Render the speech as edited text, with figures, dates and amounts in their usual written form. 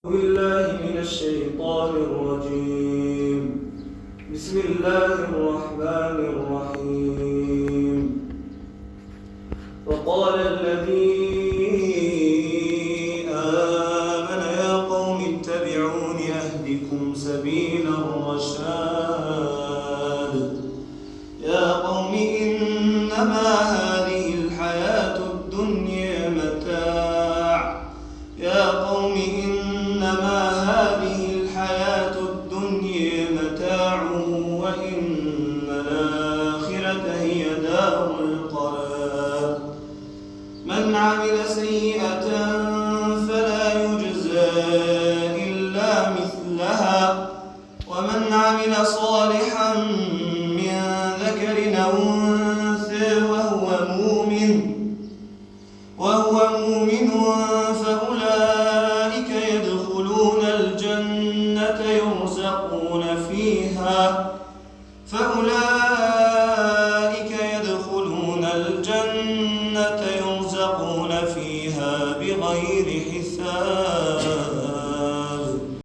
بالله من الشيطان الرجيم. بسم الله الرحمن الرحيم. وقال الذي آمن يا قوم اتبعون أهدكم سبيل الرشاد. يا قوم إنما هذه الحياة الدنيا متاع. يا قوم إنما هذه الحياة الدنيا متاع وإن الآخرة هي دار القرار. من عمل سيئة فلا يجزى إلا مثلها ومن عمل صالحا من ذكر أو أنثى وهو مؤمن فأولئك يدخلون الجنة يرزقون فيها بغير حساب.